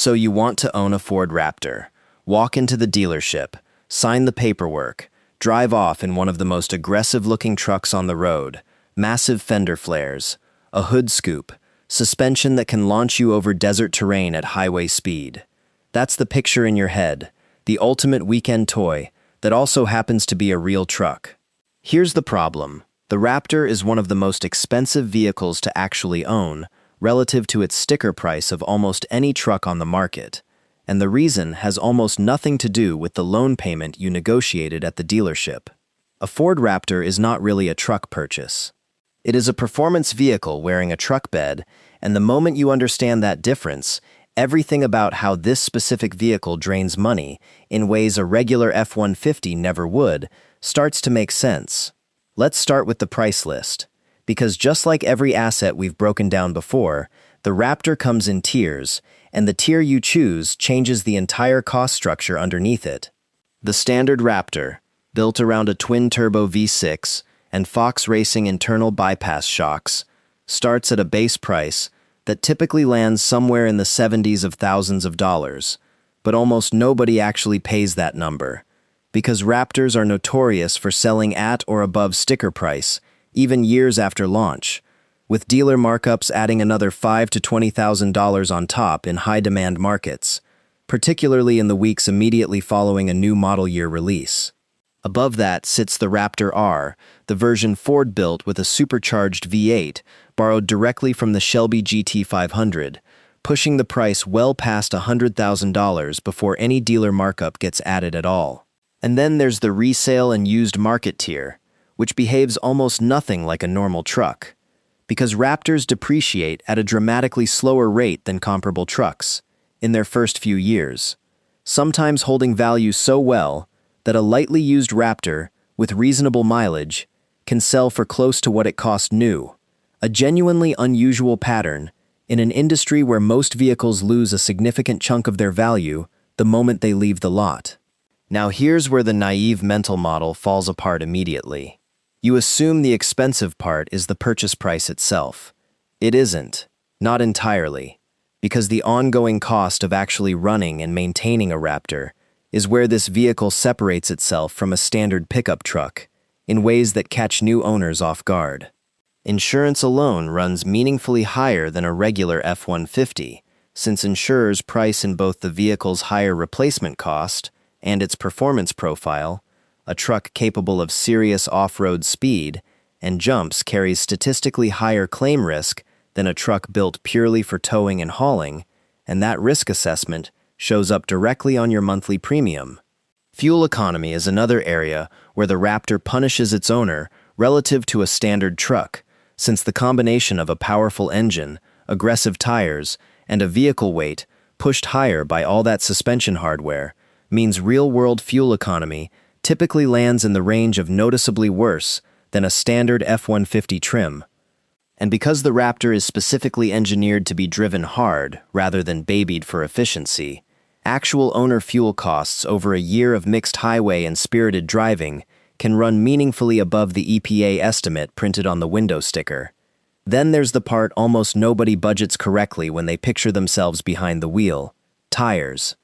So you want to own a Ford Raptor. Walk into the dealership, sign the paperwork, drive off in one of the most aggressive-looking trucks on the road, massive fender flares, a hood scoop, suspension that can launch you over desert terrain at highway speed. That's the picture in your head, the ultimate weekend toy that also happens to be a real truck. Here's the problem. The Raptor is one of the most expensive vehicles to actually own, relative to its sticker price of almost any truck on the market, and the reason has almost nothing to do with the loan payment you negotiated at the dealership. A Ford Raptor is not really a truck purchase. It is a performance vehicle wearing a truck bed, and the moment you understand that difference, everything about how this specific vehicle drains money in ways a regular F-150 never would starts to make sense. Let's start with the price list. Because just like every asset we've broken down before, the Raptor comes in tiers, and the tier you choose changes the entire cost structure underneath it. The standard Raptor, built around a twin-turbo V6 and Fox Racing internal bypass shocks, starts at a base price that typically lands somewhere in the 70s of thousands of dollars, but almost nobody actually pays that number, because Raptors are notorious for selling at or above sticker price, even years after launch, with dealer markups adding another $5,000 to $20,000 on top in high-demand markets, particularly in the weeks immediately following a new model year release. Above that sits the Raptor R, the version Ford built with a supercharged V8, borrowed directly from the Shelby GT500, pushing the price well past $100,000 before any dealer markup gets added at all. And then there's the resale and used market tier, which behaves almost nothing like a normal truck, because Raptors depreciate at a dramatically slower rate than comparable trucks in their first few years, sometimes holding value so well that a lightly used Raptor with reasonable mileage can sell for close to what it cost new, a genuinely unusual pattern in an industry where most vehicles lose a significant chunk of their value the moment they leave the lot. Now here's where the naive mental model falls apart immediately. You assume the expensive part is the purchase price itself. It isn't, not entirely, because the ongoing cost of actually running and maintaining a Raptor is where this vehicle separates itself from a standard pickup truck in ways that catch new owners off guard. Insurance alone runs meaningfully higher than a regular F-150, since insurers price in both the vehicle's higher replacement cost and its performance profile. A truck capable of serious off-road speed and jumps carries statistically higher claim risk than a truck built purely for towing and hauling, and that risk assessment shows up directly on your monthly premium. Fuel economy is another area where the Raptor punishes its owner relative to a standard truck, since the combination of a powerful engine, aggressive tires, and a vehicle weight pushed higher by all that suspension hardware means real-world fuel economy typically lands in the range of noticeably worse than a standard F-150 trim. And because the Raptor is specifically engineered to be driven hard rather than babied for efficiency, actual owner fuel costs over a year of mixed highway and spirited driving can run meaningfully above the EPA estimate printed on the window sticker. Then there's the part almost nobody budgets correctly when they picture themselves behind the wheel: tires.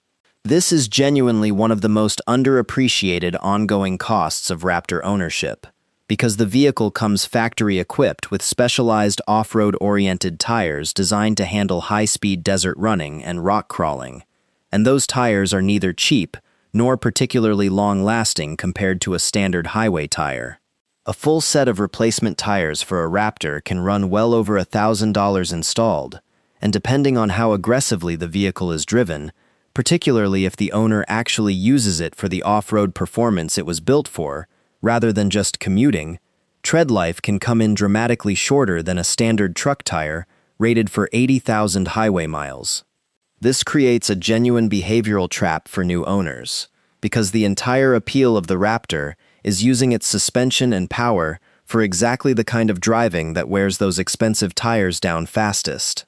This is genuinely one of the most underappreciated ongoing costs of Raptor ownership, because the vehicle comes factory-equipped with specialized off-road-oriented tires designed to handle high-speed desert running and rock crawling, and those tires are neither cheap nor particularly long-lasting compared to a standard highway tire. A full set of replacement tires for a Raptor can run well over $1,000 installed, and depending on how aggressively the vehicle is driven, particularly if the owner actually uses it for the off-road performance it was built for, rather than just commuting, tread life can come in dramatically shorter than a standard truck tire rated for 80,000 highway miles. This creates a genuine behavioral trap for new owners, because the entire appeal of the Raptor is using its suspension and power for exactly the kind of driving that wears those expensive tires down fastest.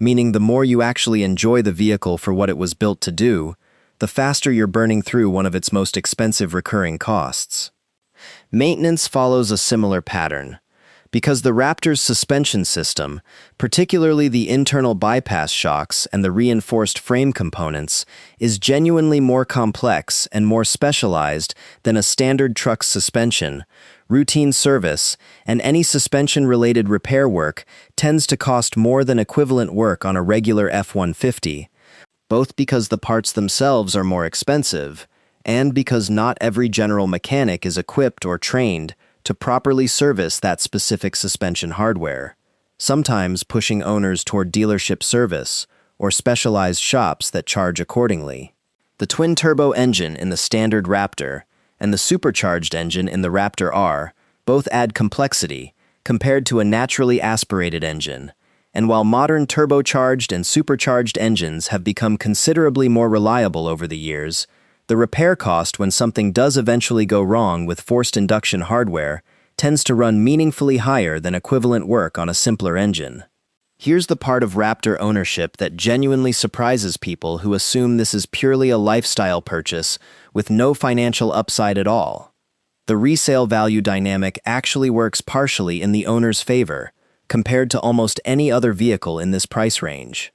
Meaning the more you actually enjoy the vehicle for what it was built to do, the faster you're burning through one of its most expensive recurring costs. Maintenance follows a similar pattern, Because the Raptor's suspension system, particularly the internal bypass shocks and the reinforced frame components, is genuinely more complex and more specialized than a standard truck's suspension, routine service, and any suspension-related repair work tends to cost more than equivalent work on a regular F-150, both because the parts themselves are more expensive and because not every general mechanic is equipped or trained to properly service that specific suspension hardware, sometimes pushing owners toward dealership service or specialized shops that charge accordingly. The twin-turbo engine in the standard Raptor and the supercharged engine in the Raptor R both add complexity compared to a naturally aspirated engine, and while modern turbocharged and supercharged engines have become considerably more reliable over the years, the repair cost when something does eventually go wrong with forced induction hardware tends to run meaningfully higher than equivalent work on a simpler engine. Here's the part of Raptor ownership that genuinely surprises people who assume this is purely a lifestyle purchase with no financial upside at all. The resale value dynamic actually works partially in the owner's favor, compared to almost any other vehicle in this price range.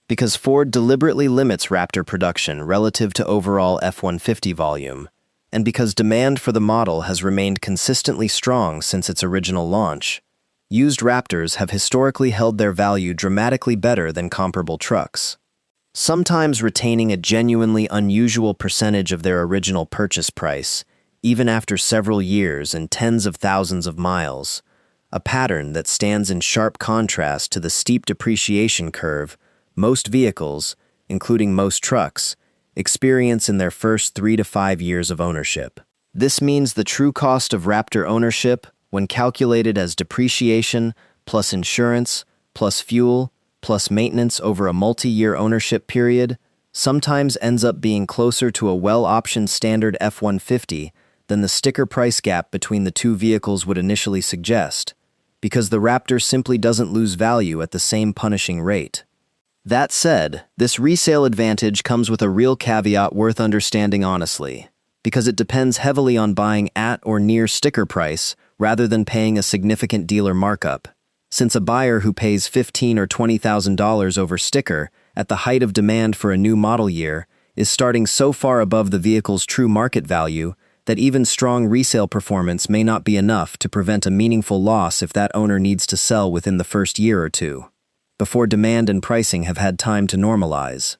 Because Ford deliberately limits Raptor production relative to overall F-150 volume, and because demand for the model has remained consistently strong since its original launch, used Raptors have historically held their value dramatically better than comparable trucks, sometimes retaining a genuinely unusual percentage of their original purchase price, even after several years and tens of thousands of miles, a pattern that stands in sharp contrast to the steep depreciation curve most vehicles, including most trucks, experience in their first 3 to 5 years of ownership. This means the true cost of Raptor ownership, when calculated as depreciation plus insurance plus fuel plus maintenance over a multi-year ownership period, sometimes ends up being closer to a well-optioned standard F-150 than the sticker price gap between the two vehicles would initially suggest, because the Raptor simply doesn't lose value at the same punishing rate. That said, this resale advantage comes with a real caveat worth understanding honestly, because it depends heavily on buying at or near sticker price rather than paying a significant dealer markup, since a buyer who pays $15,000 or $20,000 over sticker at the height of demand for a new model year is starting so far above the vehicle's true market value that even strong resale performance may not be enough to prevent a meaningful loss if that owner needs to sell within the first year or two, before demand and pricing have had time to normalize.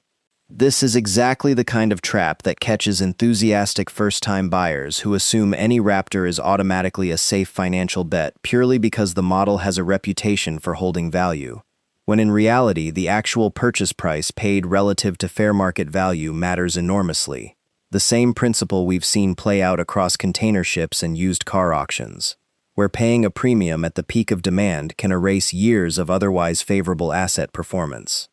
This is exactly the kind of trap that catches enthusiastic first-time buyers who assume any Raptor is automatically a safe financial bet purely because the model has a reputation for holding value, when in reality the actual purchase price paid relative to fair market value matters enormously. The same principle we've seen play out across container ships and used car auctions, where paying a premium at the peak of demand can erase years of otherwise favorable asset performance.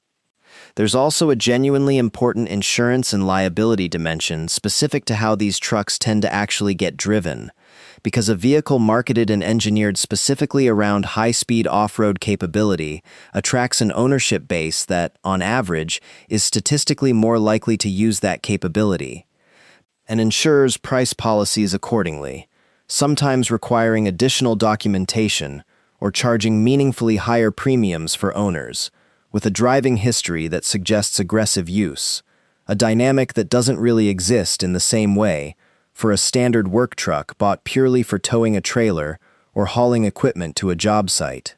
There's also a genuinely important insurance and liability dimension specific to how these trucks tend to actually get driven, because a vehicle marketed and engineered specifically around high-speed off-road capability attracts an ownership base that, on average, is statistically more likely to use that capability, and insurers price policies accordingly, sometimes requiring additional documentation or charging meaningfully higher premiums for owners, with a driving history that suggests aggressive use, a dynamic that doesn't really exist in the same way for a standard work truck bought purely for towing a trailer or hauling equipment to a job site.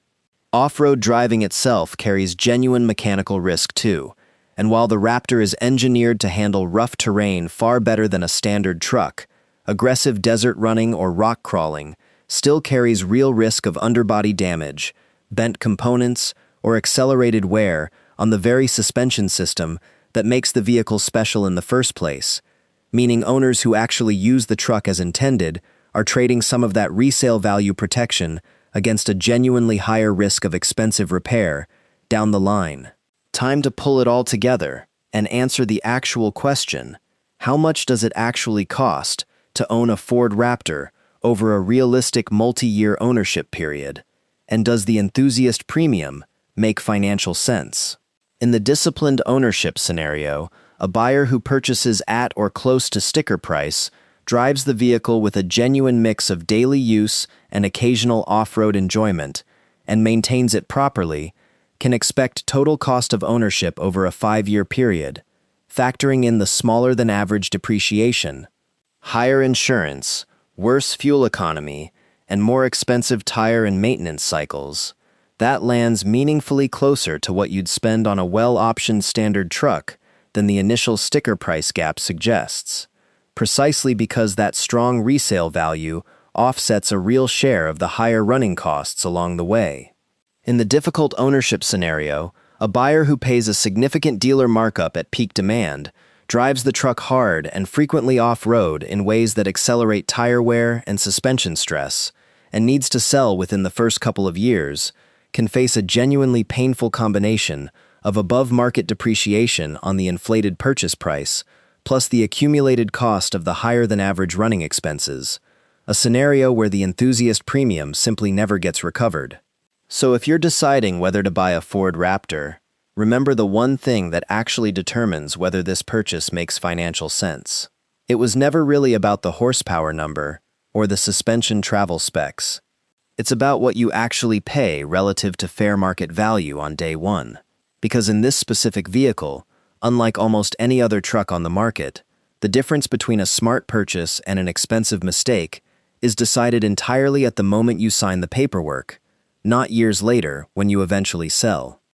Off-road driving itself carries genuine mechanical risk too, and while the Raptor is engineered to handle rough terrain far better than a standard truck, aggressive desert running or rock crawling still carries real risk of underbody damage, bent components, or accelerated wear on the very suspension system that makes the vehicle special in the first place, meaning owners who actually use the truck as intended are trading some of that resale value protection against a genuinely higher risk of expensive repair down the line. Time to pull it all together and answer the actual question: how much does it actually cost to own a Ford Raptor over a realistic multi-year ownership period? And does the enthusiast premium make financial sense? In the disciplined ownership scenario, a buyer who purchases at or close to sticker price drives the vehicle with a genuine mix of daily use and occasional off-road enjoyment, and maintains it properly, can expect total cost of ownership over a 5-year period, factoring in the smaller-than-average depreciation, higher insurance, worse fuel economy, and more expensive tire and maintenance cycles. That lands meaningfully closer to what you'd spend on a well-optioned standard truck than the initial sticker price gap suggests, precisely because that strong resale value offsets a real share of the higher running costs along the way. In the difficult ownership scenario, a buyer who pays a significant dealer markup at peak demand drives the truck hard and frequently off-road in ways that accelerate tire wear and suspension stress, and needs to sell within the first couple of years, can face a genuinely painful combination of above-market depreciation on the inflated purchase price, plus the accumulated cost of the higher-than-average running expenses, a scenario where the enthusiast premium simply never gets recovered. So if you're deciding whether to buy a Ford Raptor, remember the one thing that actually determines whether this purchase makes financial sense. It was never really about the horsepower number or the suspension travel specs. It's about what you actually pay relative to fair market value on day one. Because in this specific vehicle, unlike almost any other truck on the market, the difference between a smart purchase and an expensive mistake is decided entirely at the moment you sign the paperwork, not years later when you eventually sell.